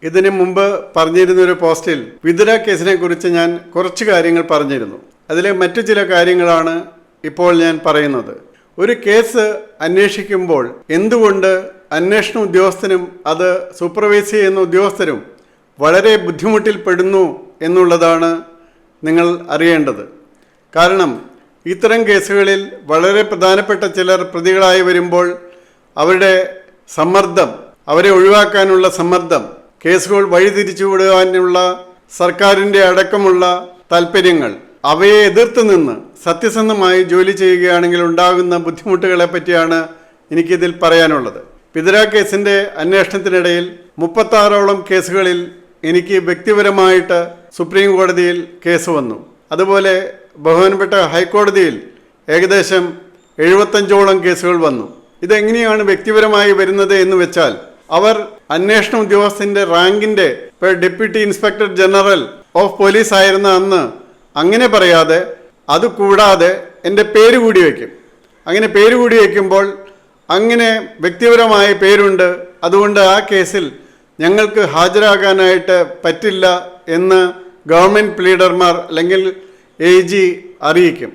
ഇതിനു മുമ്പ് പറഞ്ഞിരുന്നൊരു പോസ്റ്റിൽ വിതുര കേസിനെ കുറിച്ച് ഞാൻ കുറച്ച് കാര്യങ്ങൾ പറഞ്ഞിരുന്നു. അതിലെ മറ്റു ചില കാര്യങ്ങളാണ് ഇപ്പോൾ ഞാൻ പറയുന്നത്. ഒരു കേസ് അന്വേഷിക്കുമ്പോൾ എന്തുകൊണ്ട് അന്വേഷണ ഉദ്യോഗസ്ഥനും അത് സൂപ്പർവൈസ് ചെയ്യുന്ന ഉദ്യോഗസ്ഥരും വളരെ ബുദ്ധിമുട്ടിൽ പെടുന്നു എന്നുള്ളതാണ് നിങ്ങൾ അറിയേണ്ടത്. കാരണം ഇത്തരം കേസുകളിൽ വളരെ പ്രധാനപ്പെട്ട ചിലർ പ്രതികളായി വരുമ്പോൾ അവരുടെ സമ്മർദ്ദം, അവരെ ഒഴിവാക്കാനുള്ള സമ്മർദ്ദം, കേസുകൾ വഴിതിരിച്ചുവിടുവാനുള്ള സർക്കാരിൻ്റെ അടക്കമുള്ള താല്പര്യങ്ങൾ, അവയെ എതിർത്ത് നിന്ന് സത്യസന്ധമായി ജോലി ചെയ്യുകയാണെങ്കിൽ ഉണ്ടാകുന്ന ബുദ്ധിമുട്ടുകളെ പറ്റിയാണ് എനിക്കിതിൽ പറയാനുള്ളത്. വിതുര കേസിൻ്റെ അന്വേഷണത്തിനിടയിൽ 36ഓളം കേസുകളിൽ എനിക്ക് വ്യക്തിപരമായിട്ട് സുപ്രീം കോടതിയിൽ കേസ് വന്നു. അതുപോലെ ബഹുമാനപ്പെട്ട ഹൈക്കോടതിയിൽ ഏകദേശം 75ഓളം കേസുകൾ വന്നു. ഇതെങ്ങനെയാണ് വ്യക്തിപരമായി വരുന്നത് എന്ന് വെച്ചാൽ, അവർ അന്വേഷണ ഉദ്യോഗസ്ഥൻ്റെ റാങ്കിൻ്റെ deputy inspector general of police ആയിരുന്ന അന്ന് അങ്ങനെ പറയാതെ അതുകൂടാതെ എൻ്റെ പേര് കൂടി വയ്ക്കും. അങ്ങനെ പേര് കൂടി വയ്ക്കുമ്പോൾ അങ്ങനെ വ്യക്തിപരമായ പേരുണ്ട്, അതുകൊണ്ട് ആ കേസിൽ ഞങ്ങൾക്ക് ഹാജരാകാനായിട്ട് പറ്റില്ല എന്ന് ഗവൺമെൻറ് പ്ലീഡർമാർ അല്ലെങ്കിൽ AG അറിയിക്കും.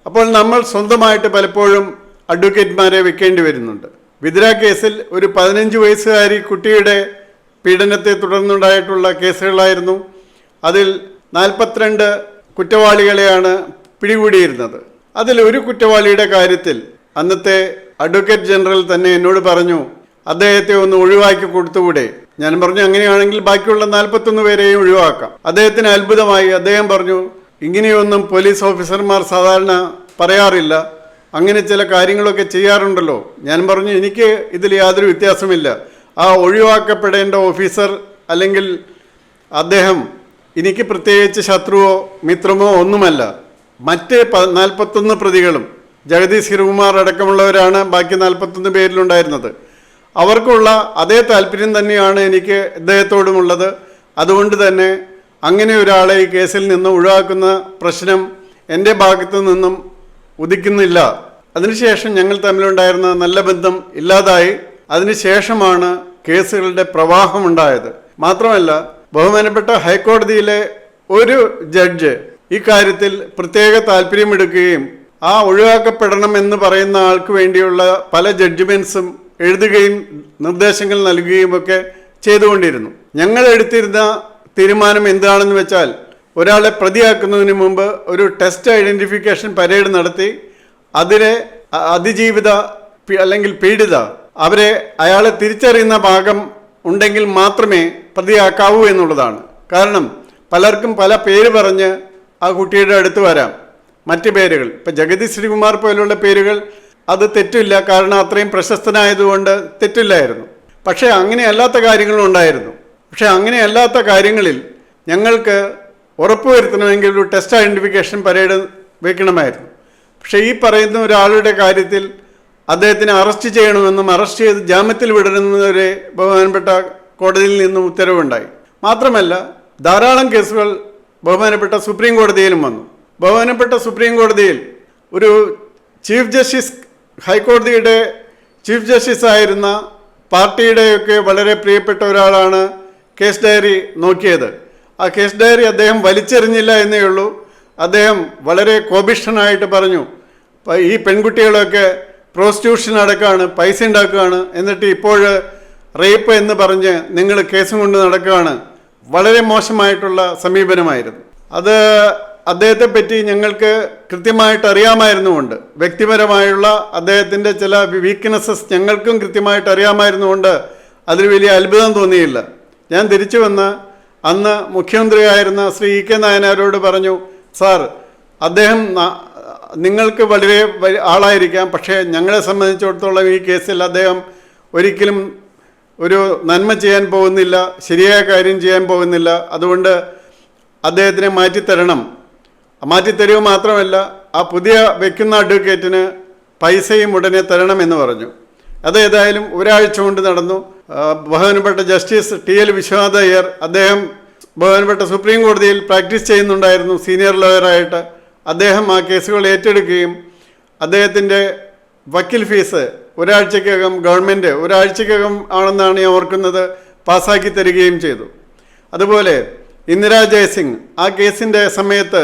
അപ്പോൾ നമ്മൾ സ്വന്തമായിട്ട് പലപ്പോഴും അഡ്വക്കേറ്റ്മാരെ വെക്കേണ്ടി വരുന്നുണ്ട്. വിതുര കേസിൽ ഒരു 15 വയസ്സുകാരി കുട്ടിയുടെ പീഡനത്തെ തുടർന്നുണ്ടായിട്ടുള്ള കേസുകളായിരുന്നു. അതിൽ 42 കുറ്റവാളികളെയാണ് പിടികൂടിയിരുന്നത്. അതിൽ ഒരു കുറ്റവാളിയുടെ കാര്യത്തിൽ അന്നത്തെ അഡ്വക്കേറ്റ് ജനറൽ തന്നെ എന്നോട് പറഞ്ഞു, അദ്ദേഹത്തെ ഒന്ന് ഒഴിവാക്കി കൊടുത്തുകൂടെ? ഞാൻ പറഞ്ഞു, അങ്ങനെയാണെങ്കിൽ ബാക്കിയുള്ള 41 പേരെയും ഒഴിവാക്കാം. അദ്ദേഹത്തിന് അത്ഭുതമായി. അദ്ദേഹം പറഞ്ഞു, ഇങ്ങനെയൊന്നും പോലീസ് ഓഫീസർമാർ സാധാരണ പറയാറില്ല, അങ്ങനെ ചില കാര്യങ്ങളൊക്കെ ചെയ്യാറുണ്ടല്ലോ. ഞാൻ പറഞ്ഞു, എനിക്ക് ഇതിൽ യാതൊരു വ്യത്യാസമില്ല. ആ ഒഴിവാക്കപ്പെടേണ്ട ഓഫീസർ അല്ലെങ്കിൽ അദ്ദേഹം എനിക്ക് പ്രത്യേകിച്ച് ശത്രുവോ മിത്രമോ ഒന്നുമല്ല. മറ്റ് 41 പ്രതികളും ജഗദീഷ് ശ്രീകുമാർ അടക്കമുള്ളവരാണ് ബാക്കി 41 പേരിലുണ്ടായിരുന്നത്. അവർക്കുള്ള അതേ താല്പര്യം തന്നെയാണ് എനിക്ക് ഇദ്ദേഹത്തോടുമുള്ളത്. അതുകൊണ്ട് തന്നെ അങ്ങനെ ഒരാളെ ഈ കേസിൽ നിന്ന് ഒഴിവാക്കുന്ന പ്രശ്നം എൻ്റെ ഭാഗത്തു നിന്നും ഉദിക്കുന്നില്ല. അതിനുശേഷം ഞങ്ങൾ തമ്മിലുണ്ടായിരുന്ന നല്ല ബന്ധം ഇല്ലാതായി. അതിനുശേഷമാണ് കേസുകളുടെ പ്രവാഹമുണ്ടായത്. മാത്രമല്ല, ബഹുമാനപ്പെട്ട ഹൈക്കോടതിയിലെ ഒരു ജഡ്ജ് ഇക്കാര്യത്തിൽ പ്രത്യേക താല്പര്യമെടുക്കുകയും ആ ഒഴിവാക്കപ്പെടണം എന്ന് പറയുന്ന ആൾക്ക് വേണ്ടിയുള്ള പല ജഡ്ജ്മെൻറ്റ്സും എഴുതുകയും നിർദ്ദേശങ്ങൾ നൽകുകയും ഒക്കെ ചെയ്തുകൊണ്ടിരുന്നു. ഞങ്ങൾ എടുത്തിരുന്ന തീരുമാനം എന്താണെന്ന് വെച്ചാൽ, ഒരാളെ പ്രതിയാക്കുന്നതിന് മുമ്പ് ഒരു ടെസ്റ്റ് ഐഡൻറ്റിഫിക്കേഷൻ പരേഡ് നടത്തി അതിലെ അതിജീവിത അല്ലെങ്കിൽ പീഡിത അയാളെ തിരിച്ചറിയുന്ന ഭാഗം ഉണ്ടെങ്കിൽ മാത്രമേ പ്രതിയാക്കാവൂ എന്നുള്ളതാണ്. കാരണം പലർക്കും പല പേര് പറഞ്ഞ് ആ കുട്ടിയുടെ അടുത്ത് വരാം. മറ്റ് പേരുകൾ, ഇപ്പം ജഗദീഷ് ശ്രീകുമാർ പോലുള്ള പേരുകൾ, അത് തെറ്റില്ല, കാരണം അത്രയും പ്രശസ്തനായതുകൊണ്ട് തെറ്റില്ലായിരുന്നു. പക്ഷേ അങ്ങനെയല്ലാത്ത കാര്യങ്ങളും ഉണ്ടായിരുന്നു. പക്ഷേ അങ്ങനെയല്ലാത്ത കാര്യങ്ങളിൽ ഞങ്ങൾക്ക് ഉറപ്പുവരുത്തണമെങ്കിൽ ഒരു ടെസ്റ്റ് ഐഡൻറ്റിഫിക്കേഷൻ പരേഡ് വയ്ക്കണമായിരുന്നു. പക്ഷേ ഈ പറയുന്ന ഒരാളുടെ കാര്യത്തിൽ അദ്ദേഹത്തിനെ അറസ്റ്റ് ചെയ്യണമെന്നും അറസ്റ്റ് ചെയ്ത് ജാമ്യത്തിൽ വിടണമെന്നൊരു ബഹുമാനപ്പെട്ട കോടതിയിൽ നിന്നും ഉത്തരവുണ്ടായി. മാത്രമല്ല, ധാരാളം കേസുകൾ ബഹുമാനപ്പെട്ട സുപ്രീം കോടതിയിലും വന്നു. ബഹുമാനപ്പെട്ട സുപ്രീം കോടതിയിൽ ഒരു ചീഫ് ജസ്റ്റിസ്, ഹൈക്കോടതിയുടെ ചീഫ് ജസ്റ്റിസ് ആയിരുന്ന പാർട്ടിയുടെയൊക്കെ വളരെ പ്രിയപ്പെട്ട ഒരാളാണ് കേസ് ഡയറി നോക്കിയത്. ആ കേസ് ഡയറി അദ്ദേഹം വലിച്ചെറിഞ്ഞില്ല എന്നേ ഉള്ളൂ. അദ്ദേഹം വളരെ കോപിഷ്ഠനായിട്ട് പറഞ്ഞു, ഈ പെൺകുട്ടികളൊക്കെ പ്രോസ്റ്റിറ്റ്യൂഷൻ അടക്കമാണ്, പൈസ ഉണ്ടാക്കുകയാണ്, എന്നിട്ട് ഇപ്പോൾ റേപ്പ് എന്ന് പറഞ്ഞ് നിങ്ങൾ കേസും കൊണ്ട് നടക്കുകയാണ്. വളരെ മോശമായിട്ടുള്ള സമീപനമായിരുന്നു അത്. അദ്ദേഹത്തെ പറ്റി ഞങ്ങൾക്ക് കൃത്യമായിട്ട് അറിയാമായിരുന്നുകൊണ്ട്, വ്യക്തിപരമായുള്ള അദ്ദേഹത്തിൻ്റെ ചില വീക്ക്നെസ്സസ് ഞങ്ങൾക്കും കൃത്യമായിട്ട് അറിയാമായിരുന്നുകൊണ്ട് അതിൽ വലിയ അത്ഭുതം തോന്നിയില്ല. ഞാൻ തിരിച്ചു വന്ന് അന്ന് മുഖ്യമന്ത്രിയായിരുന്ന ശ്രീ EK നായനാരോട് പറഞ്ഞു, സാർ, അദ്ദേഹം നിങ്ങൾക്ക് വളരെ ആളായിരിക്കാം, പക്ഷേ ഞങ്ങളെ സംബന്ധിച്ചിടത്തോളം ഈ കേസിൽ അദ്ദേഹം ഒരിക്കലും ഒരു നന്മ ചെയ്യാൻ പോകുന്നില്ല, ശരിയായ കാര്യം ചെയ്യാൻ പോകുന്നില്ല. അതുകൊണ്ട് അദ്ദേഹത്തിനെ മാറ്റിത്തരണം. മാറ്റിത്തരുക മാത്രമല്ല, ആ പുതിയ വയ്ക്കുന്ന അഡ്വക്കേറ്റിന് പൈസയും ഉടനെ തരണമെന്ന് പറഞ്ഞു. അതേതായാലും ഒരാഴ്ച കൊണ്ട് നടന്നു. ബഹുമാനപ്പെട്ട ജസ്റ്റിസ് TL വിശ്വനാഥ് അയ്യർ, അദ്ദേഹം ബഹുമാനപ്പെട്ട സുപ്രീം കോടതിയിൽ പ്രാക്ടീസ് ചെയ്യുന്നുണ്ടായിരുന്നു സീനിയർ ലോയറായിട്ട്. അദ്ദേഹം ആ കേസുകൾ ഏറ്റെടുക്കുകയും അദ്ദേഹത്തിൻ്റെ വക്കീൽ ഫീസ് ഒരാഴ്ചക്കകം, ഗവൺമെൻറ് ഒരാഴ്ചക്കകം ആണെന്നാണ് ഞാൻ ഓർക്കുന്നത്, പാസ്സാക്കി തരികയും ചെയ്തു. അതുപോലെ ഇന്ദിരാ ജയസിംഗ് ആ കേസിൻ്റെ സമയത്ത്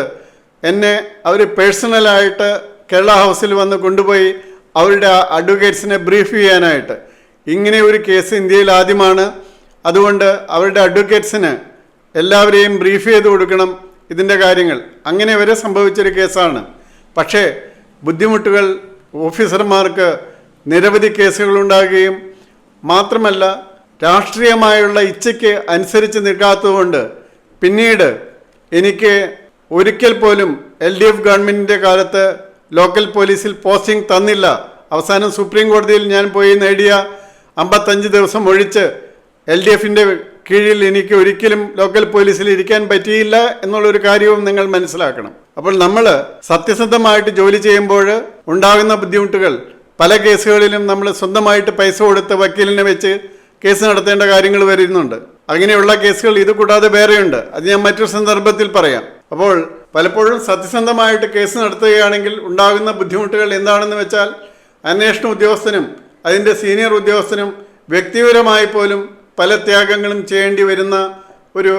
എന്നെ അവർ പേഴ്സണലായിട്ട് കേരള ഹൗസിൽ വന്ന് കൊണ്ടുപോയി അവരുടെ അഡ്വക്കേറ്റ്സിനെ ബ്രീഫ് ചെയ്യാനായിട്ട്. ഇങ്ങനെ ഒരു കേസ് ഇന്ത്യയിൽ ആദ്യമാണ്, അതുകൊണ്ട് അവരുടെ അഡ്വക്കേറ്റ്സിന് എല്ലാവരെയും ബ്രീഫ് ചെയ്ത് കൊടുക്കണം ഇതിൻ്റെ കാര്യങ്ങൾ. അങ്ങനെ വരെ സംഭവിച്ചൊരു കേസാണ്. പക്ഷേ ബുദ്ധിമുട്ടുകൾ ഓഫീസർമാർക്ക് നിരവധി കേസുകളുണ്ടാകുകയും മാത്രമല്ല രാഷ്ട്രീയമായുള്ള ഇച്ഛയ്ക്ക് അനുസരിച്ച് നിൽക്കാത്തതുകൊണ്ട് പിന്നീട് എനിക്ക് ഒരിക്കൽ പോലും LDF ഗവൺമെൻറ്റിൻ്റെ കാലത്ത് ലോക്കൽ പോലീസിൽ പോസ്റ്റിംഗ് തന്നില്ല. അവസാനം സുപ്രീം കോടതിയിൽ ഞാൻ പോയി നേടിയ 55 ദിവസം ഒഴിച്ച് LDFിൻ്റെ കീഴിൽ എനിക്ക് ഒരിക്കലും ലോക്കൽ പോലീസിൽ ഇരിക്കാൻ പറ്റിയില്ല എന്നുള്ളൊരു കാര്യവും നിങ്ങൾ മനസ്സിലാക്കണം. അപ്പോൾ നമ്മൾ സത്യസന്ധമായിട്ട് ജോലി ചെയ്യുമ്പോൾ ഉണ്ടാകുന്ന ബുദ്ധിമുട്ടുകൾ പല കേസുകളിലും നമ്മൾ സ്വന്തമായിട്ട് പൈസ കൊടുത്ത് വക്കീലിനെ വെച്ച് കേസ് നടത്തേണ്ട കാര്യങ്ങൾ വരുന്നുണ്ട്. അങ്ങനെയുള്ള കേസുകൾ ഇത് കൂടാതെ വേറെയുണ്ട്. അത് ഞാൻ മറ്റൊരു സന്ദർഭത്തിൽ പറയാം. അപ്പോൾ പലപ്പോഴും സത്യസന്ധമായിട്ട് കേസ് നടത്തുകയാണെങ്കിൽ ഉണ്ടാകുന്ന ബുദ്ധിമുട്ടുകൾ എന്താണെന്ന് വെച്ചാൽ അന്വേഷണ ഉദ്യോഗസ്ഥനും അതിൻ്റെ സീനിയർ ഉദ്യോഗസ്ഥനും വ്യക്തിപരമായി പോലും പല ത്യാഗങ്ങളും ചെയ്യേണ്ടി വരുന്ന ഒരു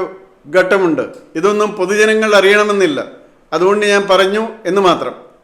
ഘട്ടമുണ്ട്. ഇതൊന്നും പൊതുജനങ്ങൾ അറിയണമെന്നില്ല. അതുകൊണ്ട് ഞാൻ പറഞ്ഞു എന്ന് മാത്രം.